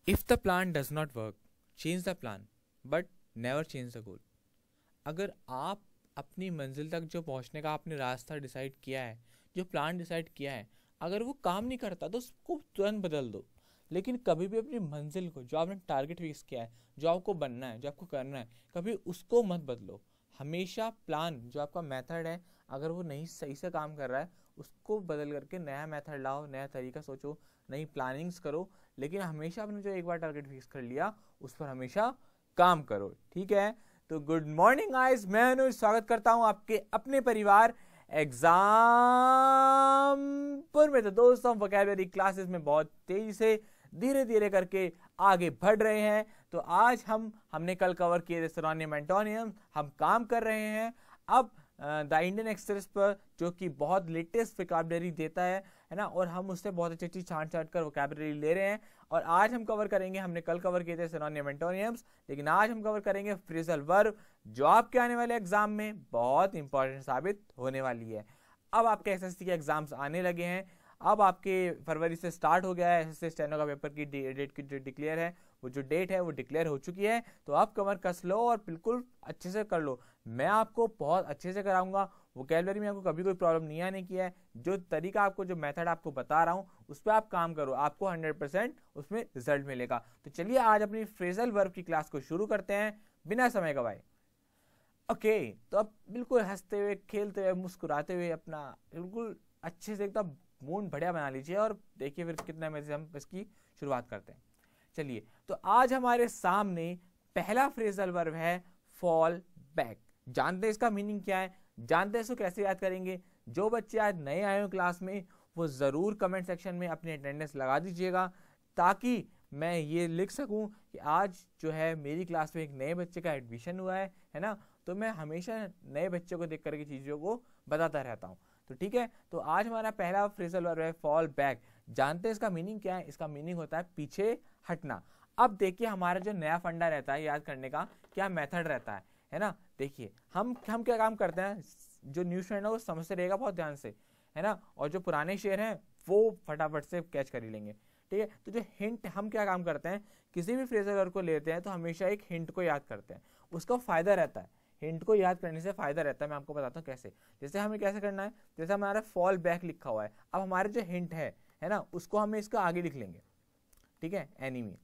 If the plan does not work, change the plan but never change the goal. अगर आप अपनी मंजिल तक जो पहुंचने का आपने रास्ता डिसाइड किया है, जो प्लान डिसाइड किया है, अगर वो काम नहीं करता तो उसको तुरंत बदल दो। लेकिन कभी भी अपनी मंजिल को, जो आपने टारगेट फिक्स किया है, जो आपको बनना है, जो आपको करना है, कभी उसको मत बदलो। हमेशा प्लान, जो आपका मेथड है, अगर वो नहीं सही से काम कर रहा है, उसको बदल करके नया मेथड लाओ, नया तरीका सोचो, नई प्लानिंग्स करो। लेकिन हमेशा आपने जो एक बार टारगेट फिक्स कर लिया उस पर हमेशा काम करो, ठीक है। तो गुड मॉर्निंग गाइस, मैं अनुज स्वागत करता हूं आपके अपने परिवार एग्जामपुर में। तो दोस्तों, वोकैबुलरी क्लासेस में बहुत तेजी से धीरे धीरे करके आगे बढ़ रहे हैं। तो आज हमने कल कवर किए थे सिनोनिम एंटोनियम, हम काम कर रहे हैं अब द इंडियन एक्सप्रेस पर, जो कि बहुत लेटेस्ट वोकैबुलरी देता है ना, और हम उससे बहुत अच्छी अच्छी छांट कर वोकैबुलरी ले रहे हैं। और आज हम कवर करेंगे, हमने कल कवर किए थे सिनोनिम एंटोनियम्स, लेकिन आज हम कवर करेंगे फ्रेजल वर्ब, जो आपके आने वाले एग्जाम में बहुत इंपॉर्टेंट साबित होने वाली है। अब आपके एसएससी के एग्जाम्स आने लगे हैं, अब आपके फरवरी से स्टार्ट हो गया है एसएससी स्टेनो का पेपर की डेट की जो डिक्लेयर है, वो जो डेट है वो डिक्लेयर हो चुकी है। तो आप कमर कस लो और बिल्कुल अच्छे से कर लो। मैं आपको बहुत अच्छे से कराऊंगा, वोकैबुलरी में आपको कभी कोई प्रॉब्लम नहीं आने की है। जो तरीका आपको, जो मेथड आपको बता रहा हूँ, उस पर आप काम करो, आपको 100% उसमें रिजल्ट मिलेगा। तो चलिए आज अपनी फ्रेजल वर्ब की क्लास को शुरू करते हैं बिना समय गवाए। ओके, तो अब बिल्कुल हंसते हुए, खेलते हुए, मुस्कुराते हुए अपना बिल्कुल अच्छे से एकदम मूड बढ़िया बना लीजिए और देखिए फिर कितने मजे से हम इसकी शुरुआत करते हैं। चलिए, तो आज हमारे सामने पहला फ्रेजल वर्ब है फॉल बैक। जानते हैं इसका मीनिंग क्या है, जानते हैं इसको कैसे याद करेंगे। जो बच्चे आज नए आए हो क्लास में, वो जरूर कमेंट सेक्शन में अपनी अटेंडेंस लगा दीजिएगा, ताकि मैं ये लिख सकूं कि आज जो है मेरी क्लास में एक नए बच्चे का एडमिशन हुआ है ना। तो मैं हमेशा नए बच्चों को देख करके चीज़ों को बताता रहता हूँ। तो ठीक है, तो आज हमारा पहला फ्रेजल वर्ब है फॉल बैक। जानते हैं इसका मीनिंग क्या है, इसका मीनिंग होता है पीछे हटना। अब देखिए हमारा जो नया फंडा रहता है याद करने का, क्या मेथड रहता है ना। देखिए हम क्या काम करते हैं, जो न्यू स्टूडेंट है वो समझते रहेगा बहुत ध्यान से, है ना, और जो पुराने शेर हैं वो फटाफट से कैच कर ही लेंगे, ठीक है। तो जो हिंट, हम क्या काम करते हैं, किसी भी फ्रेजल वर्ब को लेते हैं तो हमेशा एक हिंट को याद करते हैं। उसका फायदा रहता है, हिंट को याद करने से फायदा रहता है। मैं आपको बताता हूँ कैसे। जैसे हमें कैसे करना है, जैसे हमारा फॉल बैक लिखा हुआ है, अब हमारे जो हिंट है ना, उसको हमें इसका आगे लिख लेंगे, ठीक है, एनिमी,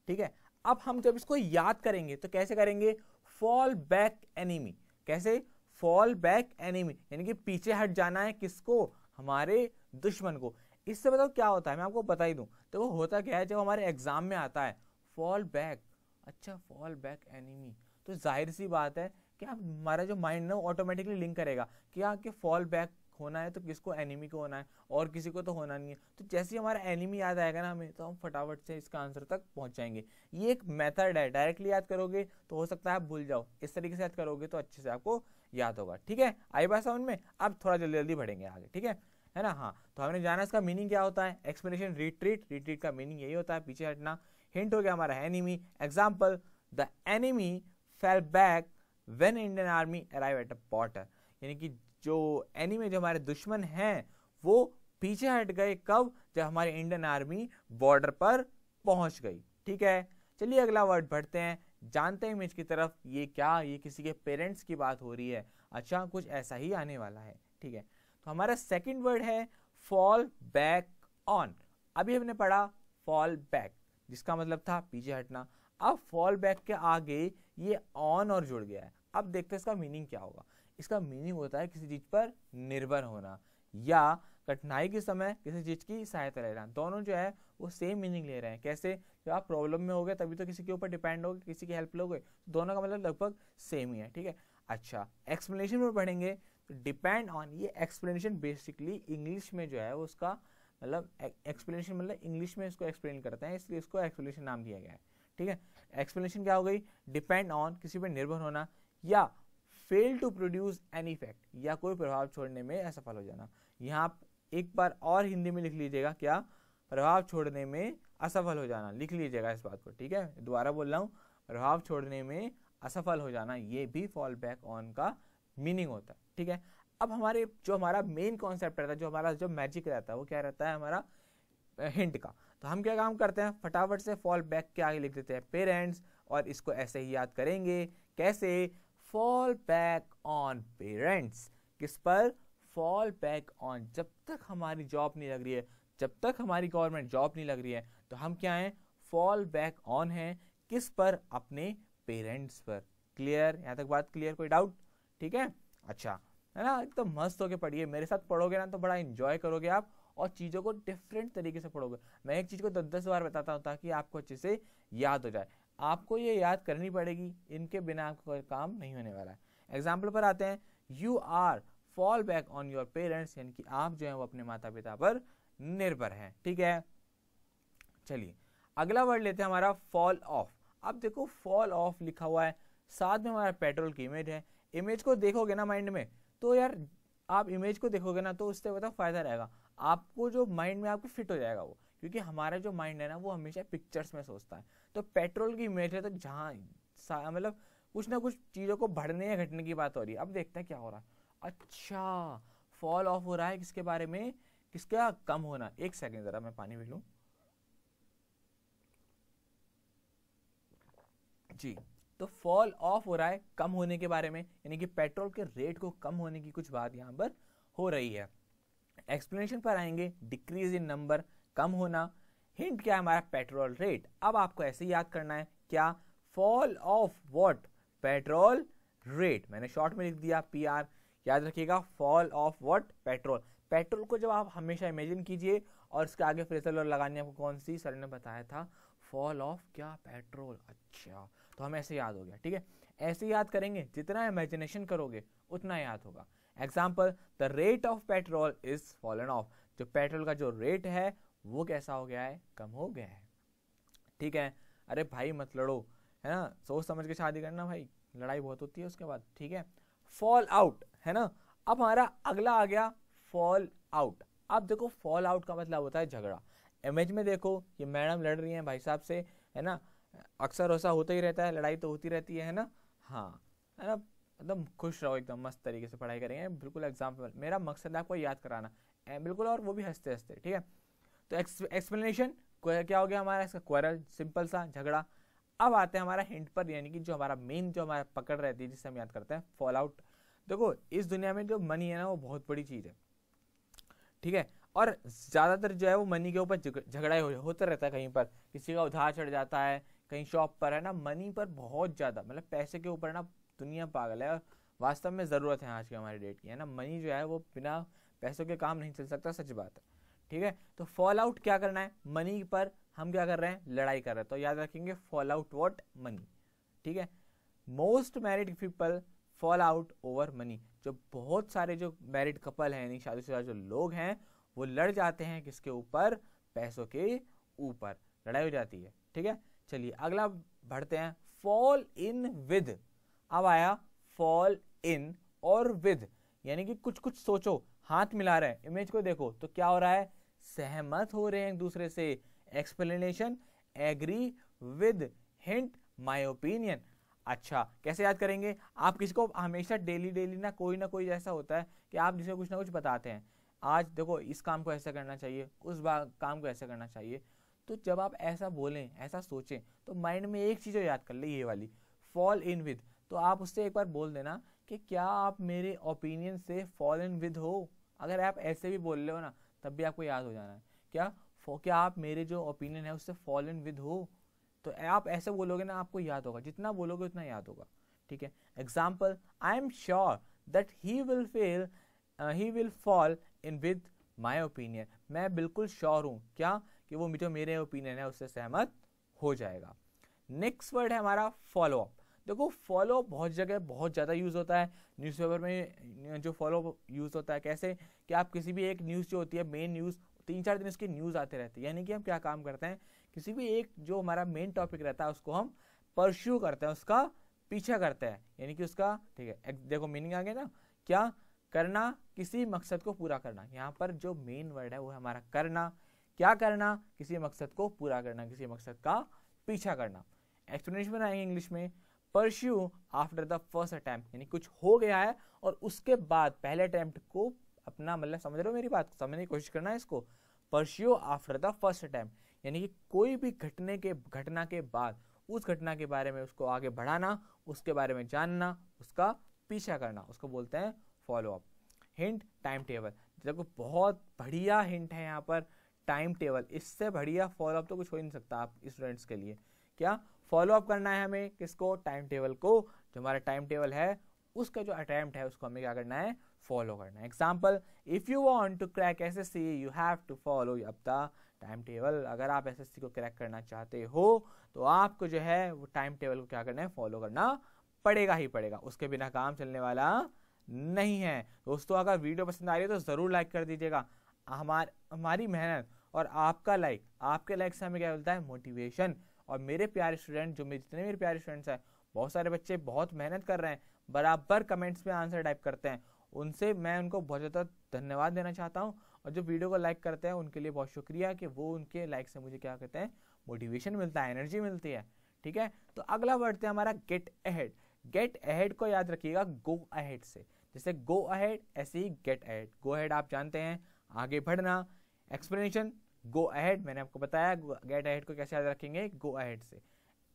ठीक है। अब हम जब इसको याद करेंगे तो कैसे करेंगे, फॉल बैक एनिमी। कैसे, फॉल बैक एनिमी, यानी कि पीछे हट जाना है, किसको, हमारे दुश्मन को। इससे बताओ क्या होता है, मैं आपको बता ही दूं। तो वो होता क्या है, जब हमारे एग्जाम में आता है फॉल बैक, अच्छा फॉल बैक एनिमी, तो जाहिर सी बात है कि हमारा जो माइंड है वो ऑटोमेटिकली लिंक करेगा कि हाँ, कि फॉल बैक होना है तो किसको, एनिमी को होना है, और किसी को तो होना नहीं है। तो जैसे ही हमारा एनिमी याद आएगा ना हमें, तो हम फटाफट से इसका आंसर तक पहुंच जाएंगे। ये एक मेथड है, डायरेक्टली याद करोगे तो हो सकता है आप भूल जाओ, इस तरीके से याद करोगे तो अच्छे से आपको याद होगा, ठीक है। आई बात समझ में। अब थोड़ा जल्दी जल्दी बढ़ेंगे आगे, ठीक है ना। हाँ, तो हमने जाना इसका मीनिंग क्या होता है, एक्सप्लेनेशन रिट्रीट, रिट्रीट का मीनिंग यही होता है पीछे हटना। हिंट हो गया हमारा enemy, example the enemy fell back when Indian army arrive at a border, यानी कि जो एनिमी, जो हमारे दुश्मन हैं, वो पीछे हट गए कब, जब हमारी इंडियन आर्मी बॉर्डर पर पहुंच गई, ठीक है। चलिए अगला वर्ड बढ़ते हैं, जानते हैं इमेज की तरफ। ये क्या, ये किसी के पेरेंट्स की बात हो रही है, अच्छा कुछ ऐसा ही आने वाला है, ठीक है। तो हमारा सेकंड वर्ड है फॉल बैक ऑन। अभी हमने पढ़ा फॉल बैक, जिसका मतलब था पीछे हटना। अब फॉल बैक के आगे ये ऑन और जुड़ गया है। अब देखते हैं इसका मीनिंग क्या होगा। इसका मीनिंग होता है किसी चीज पर निर्भर होना, या कठिनाई के समय किसी चीज की सहायता लेना। दोनों जो है वो सेम मीनिंग ले रहे हैं। कैसे, जब आप प्रॉब्लम में हो गए तभी तो किसी के ऊपर डिपेंड हो गए, किसी की हेल्प लोगे, तो दोनों का मतलब लगभग सेम ही है, ठीक है। अच्छा, एक्सप्लेनेशन में पढ़ेंगे तो डिपेंड ऑन, ये एक्सप्लेनेशन बेसिकली इंग्लिश में जो है वो उसका मतलब एक्सप्लेनेशन, मतलब इंग्लिश में इसको एक्सप्लेन करते हैं, इसलिए इसको एक्सप्लेनेशन नाम दिया गया है, ठीक है। एक्सप्लेनेशन क्या हो गई, डिपेंड ऑन, किसी पर निर्भर होना, या fail to produce any effect, या कोई प्रभाव छोड़ने में असफल हो जाना। यहाँ आप एक बार और हिंदी में लिख लीजिएगा, क्या, प्रभाव छोड़ने में असफल हो जाना, लिख लीजिएगा इस बात को, ठीक है। दोबारा बोल रहा हूँ, प्रभाव छोड़ने में असफल हो जाना, ये भी फॉल बैक ऑन का मीनिंग होता है, ठीक है। अब हमारा मेन कॉन्सेप्ट रहता है, जो हमारा जो मैजिक रहता है, वो क्या रहता है, हमारा हिंट का। तो हम क्या काम करते हैं, फटाफट से फॉल बैक के आगे लिख देते हैं पेरेंट्स, और इसको ऐसे ही याद करेंगे। कैसे, फॉल बैक ऑन पेरेंट्स। किस पर, फॉल बैक ऑन। जब तक हमारी जॉब नहीं लग रही है, जब तक हमारी गवर्नमेंट जॉब नहीं लग रही है, तो हम क्या हैं, फॉल बैक ऑन है किस पर, अपने पेरेंट्स पर। क्लियर, यहाँ तक बात क्लियर, कोई डाउट? ठीक है, अच्छा है ना, एकदम मस्त होके पढ़िए, मेरे साथ पढ़ोगे ना तो बड़ा एंजॉय करोगे आप, और चीज़ों को डिफरेंट तरीके से पढ़ोगे। मैं एक चीज़ को 10-10 बार बताता हूँ ताकि आपको अच्छे से याद हो जाए। आपको ये याद करनी पड़ेगी, इनके बिना आपका कोई काम नहीं होने वाला है। एग्जाम्पल पर आते हैं, you are fall back on your parents, यानी कि आप जो है वो अपने माता पिता पर निर्भर हैं। ठीक है, चलिए अगला वर्ड लेते हैं हमारा फॉल ऑफ। अब देखो फॉल ऑफ लिखा हुआ है, साथ में हमारा पेट्रोल की इमेज है। इमेज को देखोगे ना माइंड में, तो यार आप इमेज को देखोगे ना तो उससे बता फायदा रहेगा आपको, जो माइंड में आपको फिट हो जाएगा वो, क्योंकि हमारा जो माइंड है ना वो हमेशा पिक्चर्स में सोचता है। तो पेट्रोल की इमेज है, तो जहाँ मतलब कुछ ना कुछ चीज़ों को बढ़ने या घटने की बात हो रही है। अब देखते हैं क्या हो रहा है। अच्छा, फॉल ऑफ हो रहा है किसके बारे में, किसका कम होना। एक सेकेंड जरा मैं पानी पी लूं जी। तो फॉल ऑफ हो रहा है कम होने के बारे में, यानी कि पेट्रोल के रेट को कम होने की कुछ बात यहाँ पर हो रही है। एक्सप्लेनेशन पर आएंगे, डिक्रीज इन नंबर, कम होना। हिंट क्या है, हमारा पेट्रोल रेट। अब आपको ऐसे ही याद करना है, क्या, fall of what, petrol rate. मैंने शॉर्ट में लिख दिया PR, याद रखिएगा, fall of what, petrol. Petrol को जब आप हमेशा इमेजिन कीजिए, और इसके आगे फ्रेजल और लगानी आपको कौन सी, सर ने बताया था, फॉल ऑफ क्या, पेट्रोल। अच्छा, तो हमें ऐसे याद हो गया। ठीक है, ऐसे याद करेंगे, जितना इमेजिनेशन करोगे उतना याद होगा। Example, the rate of petrol is fallen of. जो पेट्रोल का जो रेट है वो कैसा हो गया है, कम हो गया है। ठीक है, अरे भाई मत लड़ो, है ना, सोच समझ के शादी करना भाई, लड़ाई बहुत होती है उसके बाद। ठीक है, फॉल आउट है ना। अब हमारा अगला आ गया फॉल आउट। अब देखो फॉल आउट का मतलब होता है झगड़ा। इमेज में देखो, ये मैडम लड़ रही हैं भाई साहब से, है ना, अक्सर ऐसा होता ही रहता है, लड़ाई तो होती रहती है ना। हाँ, है ना, एकदम खुश रहो, एकदम मस्त तरीके से पढ़ाई करेंगे, बिल्कुल एग्जाम्पल। मेरा मकसद है आपको याद कराना, बिल्कुल, और वो भी हंसते हंसते। ठीक है, तो एक्सप्लेनेशन क्या हो गया हमारा, इसका क्वेरल, सिंपल सा झगड़ा। अब आते हैं हमारा हिंट पर, यानी कि जो हमारा मेन, जो हमारा पकड़ रहती है, जिससे हम याद करते हैं, फॉल आउट। देखो इस दुनिया में जो मनी है ना वो बहुत बड़ी चीज है। ठीक है, और ज्यादातर जो है वो मनी के ऊपर झगड़ा होता रहता है। कहीं पर किसी का उधार चढ़ जाता है, कहीं शॉप पर, है ना, मनी पर बहुत ज्यादा, मतलब पैसे के ऊपर ना दुनिया पागल है, और वास्तव में जरूरत है आज की हमारी डेट की, है ना। मनी जो है वो बिना पैसों के काम नहीं चल सकता, सच बात है। ठीक है, तो फॉल आउट क्या करना है, मनी पर हम क्या कर रहे हैं, लड़ाई कर रहे हैं। तो याद रखेंगे, फॉल आउट व्हाट, मनी। ठीक है, most married people fall out over money. जो बहुत सारे जो मैरिड कपल हैं, यानी शादीशुदा जो लोग हैं, वो लड़ जाते हैं किसके ऊपर, पैसों के ऊपर लड़ाई हो जाती है। ठीक है, चलिए अगला बढ़ते हैं, फॉल इन विद। अब आया फॉल इन और विद, यानी कि कुछ कुछ सोचो, हाथ मिला रहे हैं, इमेज को देखो तो क्या हो रहा है, सहमत हो रहे हैं एक दूसरे से। Explanation, agree with, hint, my opinion. अच्छा, कैसे याद करेंगे, आप किसको हमेशा डेली डेली ना कोई ऐसा होता है कि आप जिसे कुछ ना कुछ बताते हैं, आज देखो इस काम को ऐसा करना चाहिए, उस काम को ऐसा करना चाहिए। तो जब आप ऐसा बोलें, ऐसा सोचें, तो माइंड में एक चीज़ याद कर ले, ये वाली, फॉल इन विद। तो आप उससे एक बार बोल देना कि क्या आप मेरे ओपिनियन से फॉल इन विद हो। अगर आप ऐसे भी बोल रहे हो ना, तब भी आपको याद हो जाना है, क्या आप मेरे जो ओपिनियन है उससे फॉल इन विद हो। तो आप ऐसे बोलोगे ना, आपको याद होगा, जितना बोलोगे उतना याद होगा। ठीक है, example, I am sure that he will fall in with my opinion. मैं बिल्कुल श्योर हूँ, क्या, कि वो जो मेरे ओपिनियन है उससे सहमत हो जाएगा। नेक्स्ट वर्ड है हमारा फॉलो अप। देखो फॉलो बहुत जगह बहुत ज़्यादा यूज़ होता है, न्यूज़पेपर में जो फॉलो यूज़ होता है, कैसे कि आप किसी भी एक न्यूज़ जो होती है, मेन न्यूज़, 3-4 दिन उसकी न्यूज़ आते रहती है, यानी कि हम क्या काम करते हैं, किसी भी एक जो हमारा मेन टॉपिक रहता है उसको हम परस्यू करते हैं, उसका पीछा करते हैं, यानी कि उसका, ठीक है, देखो मीनिंग आ गया ना, क्या करना, किसी मकसद को पूरा करना। यहाँ पर जो मेन वर्ड है वो है हमारा करना। क्या करना, किसी मकसद को पूरा करना, किसी मकसद का पीछा करना। एक्सप्लेनेशन बनाएंगे इंग्लिश में, pursue after the first attempt, यानी कुछ हो गया है और उसके बाद पहले अटेम्प्ट को अपना, मतलब समझ रहे हो मेरी बात, समझने की कोशिश करना है इसको। Pursue after the first attempt, यानी कि कोई भी घटना के बाद उस घटना के बारे में उसको आगे बढ़ाना, उसके बारे में जानना, उसका पीछा करना, उसको बोलते हैं follow up. Hint time table, देखो बहुत बढ़िया हिंट है यहाँ पर टाइम टेबल, इससे बढ़िया फॉलो अप तो कुछ हो ही नहीं सकता आप स्टूडेंट्स के लिए। क्या फॉलो अप करना है हमें, किसको, टाइम टेबल को। जो हमारा टाइम टेबल है उसका जो अटेम्प्ट है उसको हमें क्या करना है, फॉलो करना है। Example, if you want to crack SSC you have to follow up the time table. अगर आप एसएससी को क्रैक करना चाहते हो तो आपको जो है वो टाइम टेबल को क्या करना है, फॉलो करना पड़ेगा ही पड़ेगा, उसके बिना काम चलने वाला नहीं है। दोस्तों अगर वीडियो पसंद आ रही है तो जरूर लाइक कर दीजिएगा। हमारी मेहनत और आपका लाइक, आपके लाइक से हमें क्या मिलता है, मोटिवेशन। और मेरे प्यारे स्टूडेंट, जितने मेरे प्यारे स्टूडेंट्स हैं, बहुत सारे बच्चे बहुत मेहनत कर रहे हैं, बराबर कमेंट्स में आंसर टाइप करते हैं, उनसे मैं उनको बहुत ज़्यादा धन्यवाद देना चाहता हूँ। और जो वीडियो को लाइक करते हैं उनके लिए बहुत शुक्रिया कि वो उनके लाइक से मुझे क्या कहते हैं, मोटिवेशन मिलता है, एनर्जी मिलती है। ठीक है, तो अगला वर्ड है हमारा गेट अहेड। गेट अहेड को याद रखिएगा गो अहेड से, जैसे गो अहेड ऐसे ही गेट अहेड। गो अहेड आप जानते हैं आगे बढ़ना, एक्सप्लेनेशन गो अहेड मैंने आपको बताया। गेट अहेड को कैसे याद रखेंगे, गो अहेड से।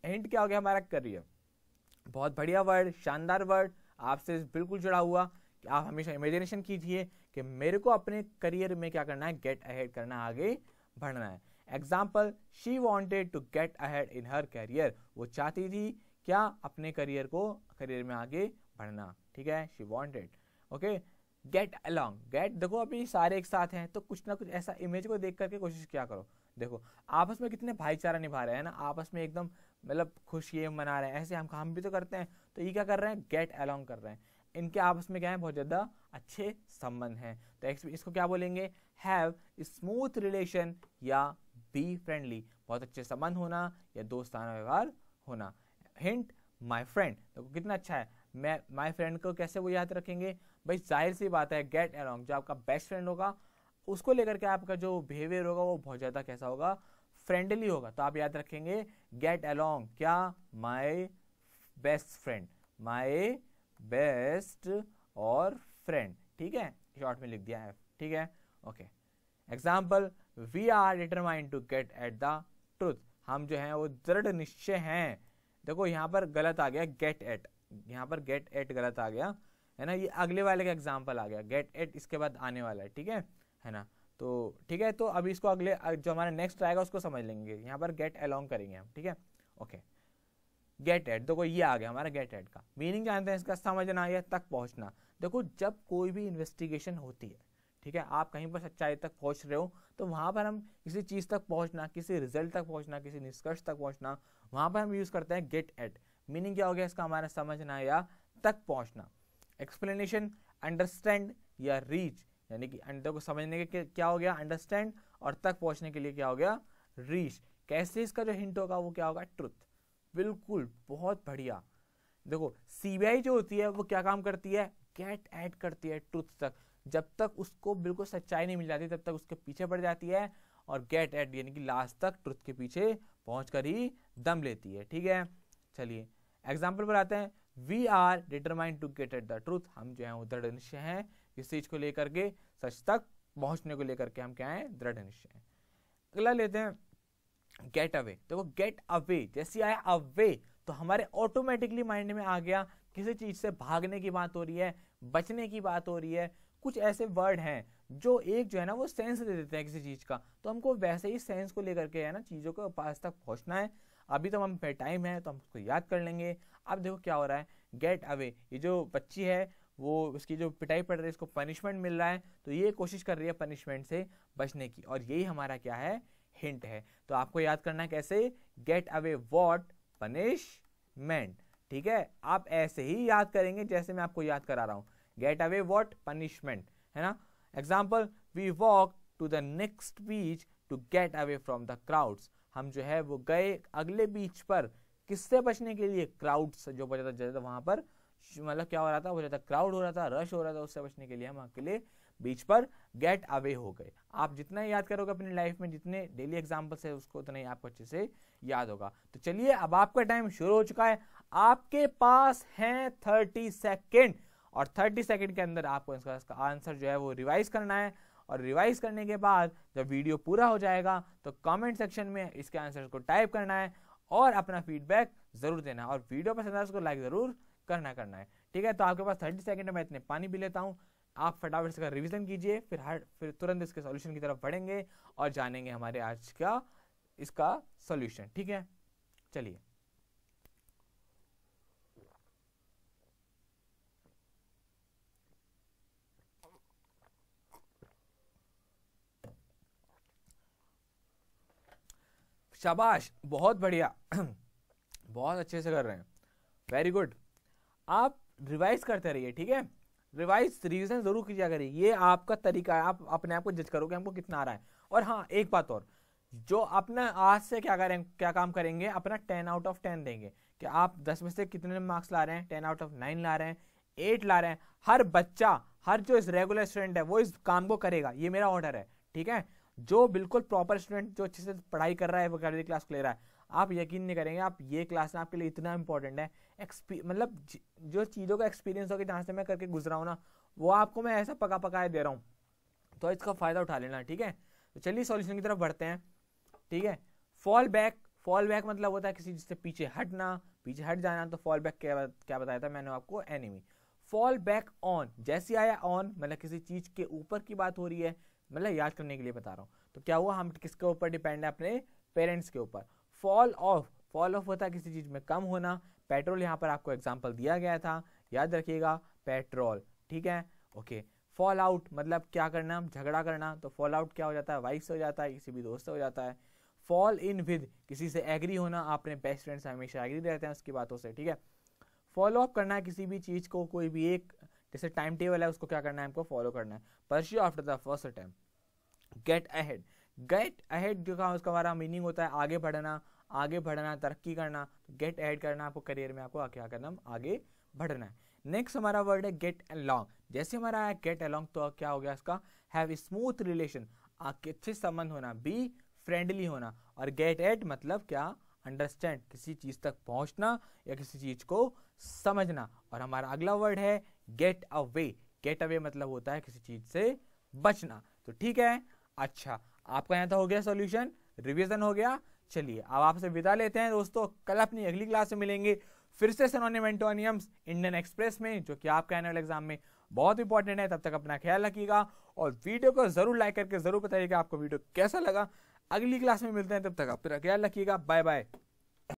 हिंट क्या हो गया हमारा, करियर। बहुत बढ़िया वर्ड, शानदार वर्ड, आपसे बिल्कुल जुड़ा हुआ कि आप हमेशा इमेजिनेशन कीजिए कि मेरे को अपने करियर में क्या करना है, गेट अहेड करना, आगे बढ़ना है। Example, she wanted to get ahead in her career, वो चाहती थी क्या, अपने करियर में आगे बढ़ना। ठीक है, she wanted. Okay, get along, get देखो अभी सारे एक साथ हैं तो कुछ ना कुछ ऐसा इमेज को देख करके कोशिश क्या करो, देखो आपस में कितने भाईचारा निभा रहे हैं ना, आपस में एकदम मतलब खुशी मना रहे हैं, ऐसे हम भी तो करते हैं। तो ये क्या कर रहे हैं, गेट अलॉन्ग कर रहे हैं, इनके आपस में क्या है, बहुत ज्यादा अच्छे संबंध हैं। तो इसको क्या बोलेंगे, हैव स्मूथ रिलेशन या बी फ्रेंडली, बहुत अच्छे संबंध होना या दोस्ताना व्यवहार होना। हिंट माई फ्रेंड, देखो कितना अच्छा है, मैं माई फ्रेंड को कैसे वो याद रखेंगे भाई, जाहिर सी बात है गेट अलॉन्ग, जो आपका बेस्ट फ्रेंड होगा उसको लेकर के आपका जो बिहेवियर होगा वो बहुत ज्यादा कैसा होगा, फ्रेंडली होगा। तो आप याद रखेंगे गेट अलॉन्ग क्या, my best friend, my best और फ्रेंड। ठीक है, शॉर्ट में लिख दिया है। ठीक है, okay. Example, we are determined to get at the truth, हम जो है वो दृढ़ निश्चय हैं। देखो यहाँ पर गलत आ गया गेट एट, यहाँ पर गेट एट गलत आ गया है ना, ये अगले वाले का एग्जाम्पल आ गया, गेट एट इसके बाद आने वाला है ना। तो ठीक है, तो अभी इसको अगले जो हमारा नेक्स्ट आएगा उसको समझ लेंगे, यहाँ पर गेट अलॉन्ग करेंगे हम। ठीक है, ओके। गेट एट, देखो ये आ गया हमारा गेट एट का मीनिंग जानते हैं, इसका समझना या तक पहुंचना। देखो जब कोई भी इन्वेस्टिगेशन होती है, ठीक है, आप कहीं पर सच्चाई तक पहुंच रहे हो तो वहां पर हम किसी चीज तक पहुंचना, किसी रिजल्ट तक पहुंचना, किसी निष्कर्ष तक पहुंचना, वहां पर हम यूज करते हैं गेट एट। मीनिंग क्या हो गया इसका, हमारा समझना या तक पहुंचना। एक्सप्लेनेशन, अंडरस्टैंड या रीच, यानी कि देखो समझने के क्या हो गया, अंडरस्टैंड, और तक पहुंचने के लिए क्या हो गया, रीच। कैसे इसका जो हिंट होगा वो क्या होगा, ट्रुथ। बिल्कुल, बहुत बढ़िया। देखो सीबीआई जो होती है वो क्या काम करती है, गेट एट करती है ट्रुथ तक, जब तक उसको बिल्कुल सच्चाई नहीं मिल जाती तब तक उसके पीछे पड़ जाती है, और गेट एट यानी कि लास्ट तक ट्रुथ के पीछे पहुंचकर ही दम लेती है। ठीक है, चलिए एग्जाम्पल पर आते हैं। We are determined to get at the truth, हम जो है वो दृढ़ निश्चय हैं इस चीज को लेकर के, सच तक पहुंचने को लेकर के हम क्या है, दृढ़ निश्चय हैं। अगला लेते हैं गेट अवे। देखो गेट अवे जैसे आया अवे तो हमारे ऑटोमेटिकली माइंड में आ गया किसी चीज से भागने की बात हो रही है, बचने की बात हो रही है। कुछ ऐसे वर्ड हैं जो एक जो है ना वो सेंस दे देते हैं किसी चीज का, तो हमको वैसे ही सेंस को लेकर के है ना चीजों के पास तक पहुंचना है। अभी तो हम पे टाइम है तो हम उसको याद कर लेंगे। अब देखो क्या हो रहा है, गेट अवे, ये जो बच्ची है वो उसकी जो पिटाई पड़ रही है, इसको पनिशमेंट मिल रहा है, तो ये कोशिश कर रही है पनिशमेंट से बचने की, और यही हमारा क्या है, हिंट है। तो आपको याद करना है कैसे, गेट अवे व्हाट, पनिशमेंट। ठीक है, आप ऐसे ही याद करेंगे जैसे मैं आपको याद करा रहा हूं, गेट अवे व्हाट, पनिशमेंट, है ना। Example, we walk to the next beach to get away from the crowds, हम जो है वो गए अगले बीच पर, किससे बचने के लिए, क्राउड्स जो बचा था वहां पर, मतलब क्या हो रहा था, वो ज्यादा क्राउड हो रहा था, रश हो रहा था, उससे बचने के लिए हम अकेले बीच पर गेट अवे हो गए। आप जितना याद करोगे अपनी लाइफ में, जितने डेली एग्जाम्पल्स है उसको उतना ही आपको अच्छे से याद होगा। तो चलिए अब आपका टाइम शुरू हो चुका है, आपके पास है 30 सेकेंड, और 30 सेकेंड के अंदर आपको इसका आंसर जो है वो रिवाइज करना है, और रिवाइज करने के बाद जब वीडियो पूरा हो जाएगा तो कमेंट सेक्शन में इसके आंसर को टाइप करना है और अपना फीडबैक जरूर देना है, और वीडियो पसंद आए उसको लाइक जरूर करना है। ठीक है, तो आपके पास 30 सेकंड में इतने पानी पी लेता हूँ, आप फटाफट इसका रिवीजन कीजिए, फिर तुरंत इसके सॉल्यूशन की तरफ बढ़ेंगे और जानेंगे हमारे आज का इसका सॉल्यूशन। ठीक है, चलिए। शाबाश, बहुत बढ़िया, बहुत अच्छे से कर रहे हैं, वेरी गुड। आप रिवाइज करते रहिए, ठीक है, रिवीजन जरूर कीजिए करिए, ये आपका तरीका है, आप अपने आप को जज करोगे हमको कितना आ रहा है। और हाँ, एक बात और, जो अपना आज से क्या काम करेंगे, अपना 10 आउट ऑफ 10 देंगे कि आप 10 में से कितने मार्क्स ला रहे हैं, 10 आउट ऑफ 9 ला रहे हैं, 8 ला रहे हैं। हर बच्चा, हर जो इस रेगुलर स्टूडेंट है वो इस काम को करेगा, ये मेरा ऑर्डर है। ठीक है, जो बिल्कुल प्रॉपर स्टूडेंट जो अच्छे से पढ़ाई कर रहा है, वो क्लास ले रहा है, आप यकीन नहीं करेंगे, आप ये क्लास आपके लिए इतना इंपॉर्टेंट है, मतलब जो चीज़ों का एक्सपीरियंस होगा जहाँ से मैं करके गुजरा हूँ ना, वो आपको मैं ऐसा पकाए दे रहा हूँ, तो इसका फायदा उठा लेना। ठीक है, तो चलिए सॉल्यूशन की तरफ बढ़ते हैं। ठीक है, फॉल बैक मतलब होता है किसी चीज से पीछे हटना, पीछे हट जाना। तो फॉल बैक क्या बताया था मैंने आपको, एनिमी। फॉल बैक ऑन, जैसे आया ऑन मतलब किसी चीज के ऊपर की बात हो रही है, मतलब याद करने के लिए बता रहा हूँ। तो क्या हुआ, हम किसके ऊपर डिपेंड है, अपने पेरेंट्स के ऊपर। फॉल ऑफ होता है किसी चीज में कम होना। पेट्रोल यहाँ पर आपको एग्जाम्पल दिया गया था, याद रखिएगा, पेट्रोल। ठीक है, ओके। फॉल आउट मतलब क्या करना, झगड़ा करना। तो फॉल आउट क्या हो जाता है, वाइफ से हो जाता है, किसी भी दोस्त से हो जाता है। फॉल इन विद, किसी से एग्री होना, आपने बेस्ट फ्रेंड से हमेशा एग्री रहते हैं उसकी बातों से। ठीक है, फॉलो अप करना है किसी भी चीज को, कोई भी एक जैसे टाइम टेबल है उसको क्या करना है, हमको फॉलो करना है। Pursue after the first attempt. Get ahead जो का उसका हमारा मीनिंग होता है आगे बढ़ना, तरक्की करना। गेट अहेड करना, आपको करियर में आपको क्या करना, आगे बढ़ना है। नेक्स्ट हमारा वर्ड है गेट अलोंग। जैसे हमारा है गेट अलोंग, तो क्या हो गया इसका, हैव स्मूथ रिलेशन, अच्छे संबंध होना, बी फ्रेंडली होना। और गेट एट मतलब क्या, अंडरस्टैंड, किसी चीज तक पहुंचना या किसी चीज को समझना। और हमारा अगला वर्ड है गेट अवे मतलब होता है किसी चीज से बचना। तो ठीक है, अच्छा, आपका यहाँ तो हो गया सॉल्यूशन, रिवीजन हो गया। चलिए अब आपसे विदा लेते हैं दोस्तों, कल अपनी अगली क्लास में मिलेंगे फिर से सिनोनिम एंटोनिम्स इंडियन एक्सप्रेस में, जो कि आपका एनुअल एग्जाम में बहुत इंपॉर्टेंट है। तब तक अपना ख्याल रखिएगा और वीडियो को जरूर लाइक करके जरूर बताइएगा आपको वीडियो कैसा लगा। अगली क्लास में मिलते हैं, तब तक अपना ख्याल रखिएगा, बाय बाय।